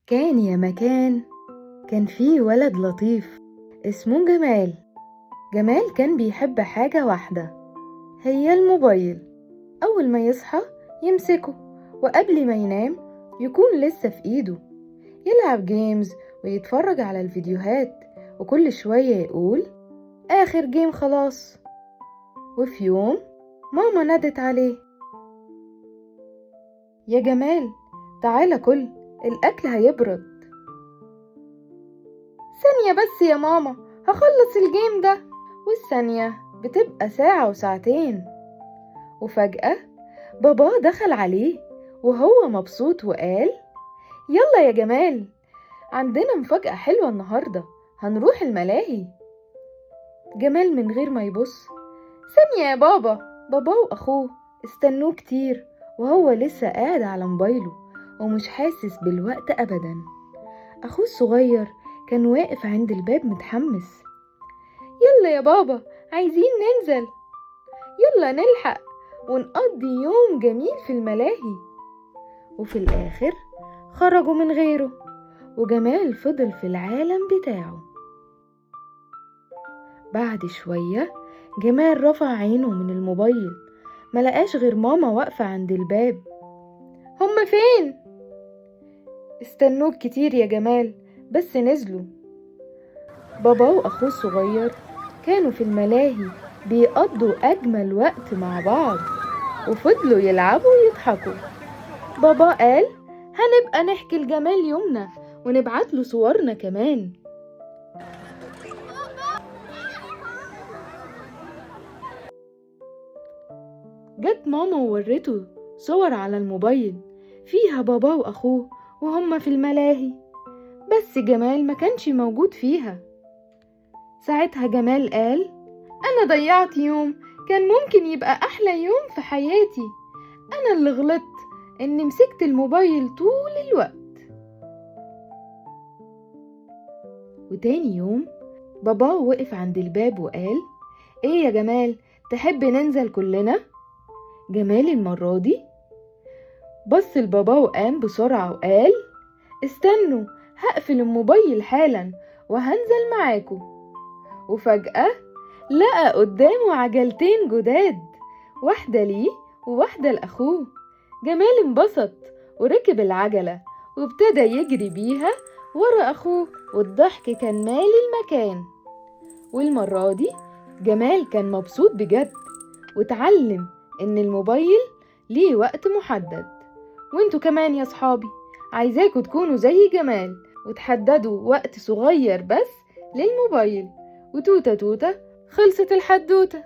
كان يا مكان، كان فيه ولد لطيف اسمه جمال. جمال كان بيحب حاجة واحدة، هي الموبايل. أول ما يصحى يمسكه، وقبل ما ينام يكون لسه في إيده، يلعب جيمز ويتفرج على الفيديوهات، وكل شوية يقول آخر جيم خلاص. وفي يوم ماما نادت عليه: يا جمال تعالى كل، الأكل هيبرد. ثانية بس يا ماما، هخلص الجيم ده. والثانية بتبقى ساعة وساعتين، وفجأة بابا دخل عليه وهو مبسوط وقال: يلا يا جمال، عندنا مفاجأة حلوة النهاردة، هنروح الملاهي. جمال من غير ما يبص: ثانية يا بابا. بابا وأخوه استنوه كتير وهو لسه قاعد على موبايله ومش حاسس بالوقت أبدا. أخوه الصغير كان واقف عند الباب متحمس: يلا يا بابا، عايزين ننزل، يلا نلحق ونقضي يوم جميل في الملاهي. وفي الآخر خرجوا من غيره، وجمال فضل في العالم بتاعه. بعد شوية جمال رفع عينه من الموبايل، ملقاش غير ماما واقفة عند الباب. هما فين؟ استنوك كتير يا جمال، بس نزلوا. بابا وأخوه الصغير كانوا في الملاهي بيقضوا أجمل وقت مع بعض، وفضلوا يلعبوا ويضحكوا. بابا قال: هنبقى نحكي لجمال يومنا ونبعت له صورنا كمان. جت ماما وورته صور على الموبايل فيها بابا وأخوه وهما في الملاهي، بس جمال ما كانش موجود فيها. ساعتها جمال قال: أنا ضيعت يوم كان ممكن يبقى أحلى يوم في حياتي. أنا اللي غلطت إني مسكت الموبايل طول الوقت. وتاني يوم بابا وقف عند الباب وقال: إيه يا جمال، تحب ننزل كلنا؟ جمال المرة دي بص لبابا وقام بسرعة وقال: استنوا، هقفل الموبايل حالا وهنزل معاكم. وفجأة لقى قدامه عجلتين جداد، واحدة ليه وواحدة لأخوه. جمال انبسط وركب العجلة وابتدى يجري بيها ورا أخوه، والضحك كان مالي المكان. والمرة دي جمال كان مبسوط بجد، واتعلم إن الموبايل ليه وقت محدد. وانتوا كمان يا صحابي، عايزاكوا تكونوا زي جمال وتحددوا وقت صغير بس للموبايل. وتوتة توتة، خلصت الحدوتة.